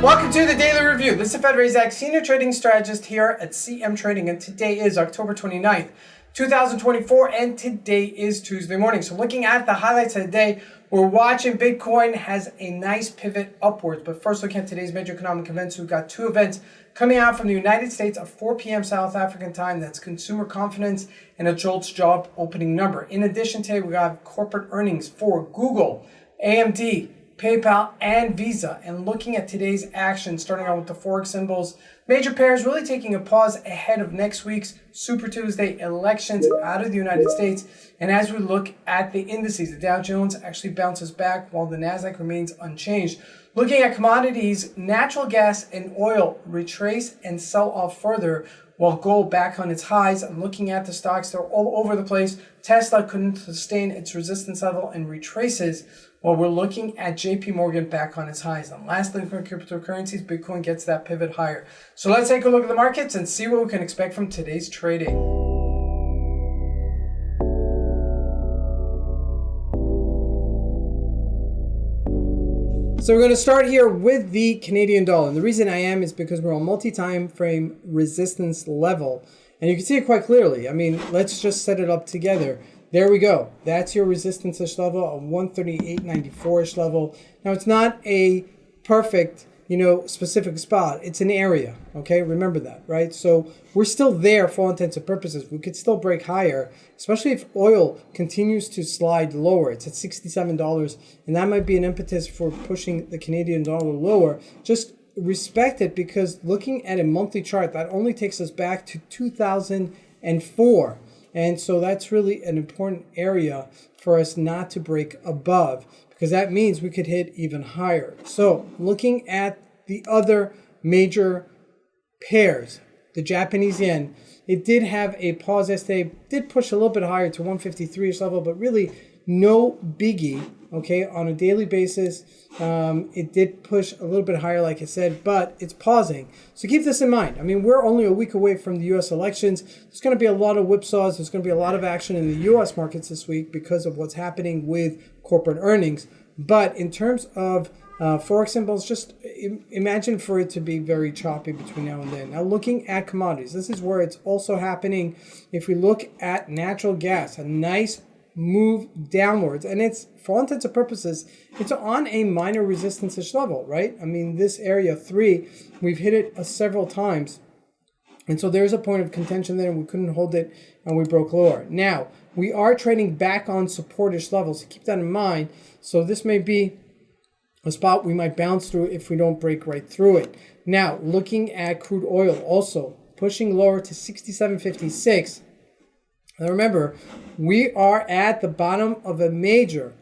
Welcome to the Daily Review. This is Fed Razak, Senior Trading Strategist here at CMTrading, and today is October 29th, 2024, and today is Tuesday morning. So looking at the highlights of the day, we're watching Bitcoin has a nice pivot upwards. But first, looking at today's major economic events, we've got two events coming out from the United States at 4 p.m. South African time. That's consumer confidence and a JOLTS job opening number. In addition, today we got corporate earnings for Google, AMD, PayPal, and Visa. And looking at today's action, starting out with the Forex symbols, major pairs really taking a pause ahead of next week's Super Tuesday elections out of the United States. And as we look at the indices, the Dow Jones actually bounces back while the NASDAQ remains unchanged. Looking at commodities, natural gas and oil retrace and sell off further, while gold back on its highs. And looking at the stocks, they're all over the place. Tesla couldn't sustain its resistance level and retraces, while we're looking at JP Morgan back on its highs. And lastly, for cryptocurrencies, Bitcoin gets that pivot higher. So let's take a look at the markets and see what we can expect from today's trading. So we're going to start here with the Canadian dollar. And the reason I am is because we're on multi-time frame resistance level. And you can see it quite clearly. I mean, let's just set it up together. There we go. That's your resistance-ish level, a 138.94-ish level. Now, it's not a perfect, specific spot. It's an area, okay? Remember that, right? So we're still there for all intents and purposes. We could still break higher, especially if oil continues to slide lower. It's at $67, and that might be an impetus for pushing the Canadian dollar lower. Just respect it, because looking at a monthly chart, that only takes us back to 2004. And so that's really an important area for us not to break above, because that means we could hit even higher. So looking at the other major pairs, the Japanese yen, it did have a pause yesterday, did push a little bit higher to 153-ish level, but really no biggie, okay? On a daily basis, it did push a little bit higher, like I said, but it's pausing. So keep this in mind. I mean, we're only a week away from the U.S. elections. There's going to be a lot of whipsaws. There's going to be a lot of action in the U.S. markets this week because of what's happening with corporate earnings. But in terms of Forex symbols, just imagine for it to be very choppy between now and then. Now, looking at commodities, this is where it's also happening. If we look at natural gas, a nice move downwards, and it's, for all intents and purposes, it's on a minor resistance-ish level, right? I mean, this area 3, we've hit it several times, and so there's a point of contention there, and we couldn't hold it, and we broke lower. Now, we are trading back on support-ish levels, so keep that in mind. So this may be a spot we might bounce through if we don't break right through it. Now, looking at crude oil, also pushing lower to 67.56. Now remember, we are at the bottom of a major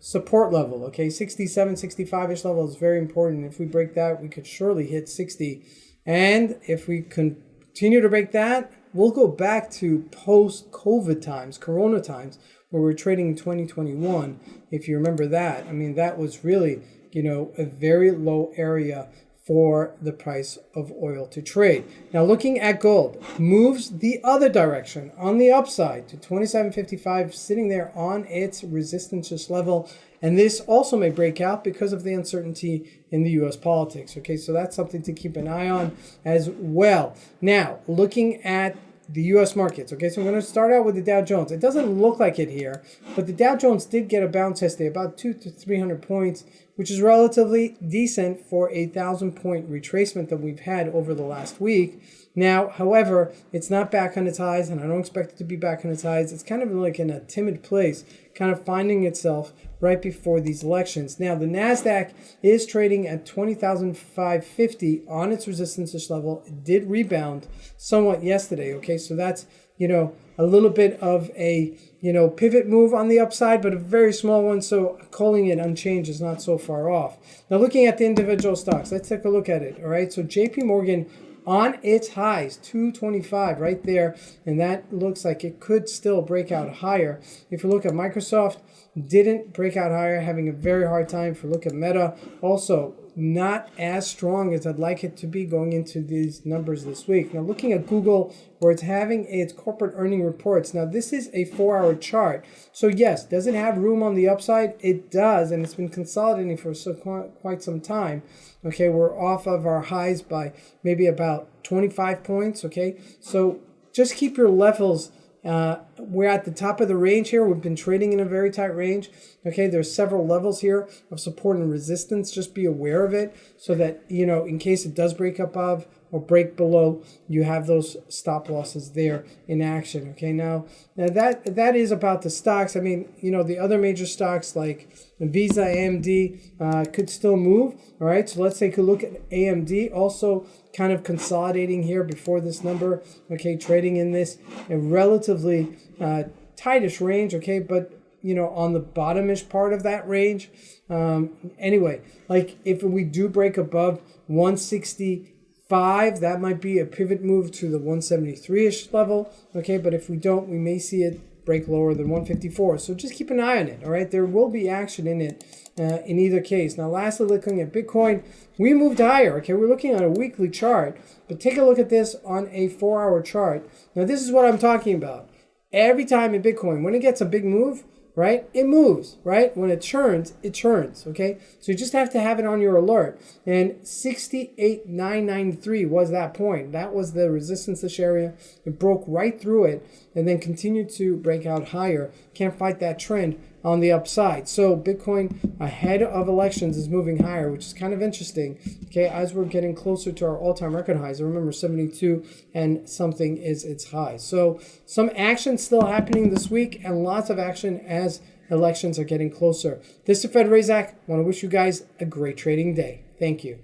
support level, okay? 67, 65-ish level is very important. If we break that, we could surely hit 60. And if we continue to break that, we'll go back to post-COVID times, Corona times, where we're trading in 2021. If you remember that, I mean, that was really, a very low area for the price of oil to trade. Now, looking at gold, moves the other direction on the upside to 27.55, sitting there on its resistance level. And this also may break out because of the uncertainty in the U.S. politics. Okay, so that's something to keep an eye on as well. Now, looking at the U.S. markets. Okay, so I'm going to start out with the Dow Jones. It doesn't look like it here, but the Dow Jones did get a bounce yesterday, about 200 to 300 points, which is relatively decent for a 1,000-point retracement that we've had over the last week. Now, however, it's not back on its highs, and I don't expect it to be back on its highs. It's kind of like in a timid place, kind of finding itself right before these elections. Now, the NASDAQ is trading at 20,550 on its resistance level. It did rebound somewhat yesterday, okay? So that's, a little bit of a, pivot move on the upside, but a very small one, so calling it unchanged is not so far off. Now, looking at the individual stocks, let's take a look at it, all right? So JP Morgan on its highs, 225 right there, and that looks like it could still break out higher. If you look at Microsoft, didn't break out higher, having a very hard time. For look at Meta, also not as strong as I'd like it to be going into these numbers this week. Now looking at Google, where it's having its corporate earning reports. Now this is a 4-hour chart. So yes, does it have room on the upside? It does, and it's been consolidating for quite some time. Okay, we're off of our highs by maybe about 25 points. Okay, so just keep your levels. We're at the top of the range here. We've been trading in a very tight range. Okay, there's several levels here of support and resistance. Just be aware of it so that, in case it does break above or break below, you have those stop losses there in action. Okay, now that is about the stocks. I mean, the other major stocks like Visa, AMD could still move. All right, so let's take a look at AMD. Also kind of consolidating here before this number. Okay, trading in this a relatively tightish range. Okay, but on the bottomish part of that range. Anyway, like if we do break above 165, that might be a pivot move to the 173-ish level. Okay, but if we don't, we may see it break lower than 154. So just keep an eye on it. All right, there will be action in it in either case. Now, lastly, looking at Bitcoin, we moved higher. Okay, we're looking at a weekly chart, but take a look at this on a 4-hour chart. Now, this is what I'm talking about. Every time in Bitcoin, when it gets a big move, right, it moves, right? When it churns, okay? So you just have to have it on your alert. And 68,993 was that point. That was the resistance-ish area. It broke right through it and then continued to break out higher. Can't fight that trend on the upside. So Bitcoin ahead of elections is moving higher, which is kind of interesting, okay, as we're getting closer to our all-time record highs. I remember 72 and something is its high. So some action still happening this week and lots of action as elections are getting closer. This is Fed Razak. I want to wish you guys a great trading day. Thank you.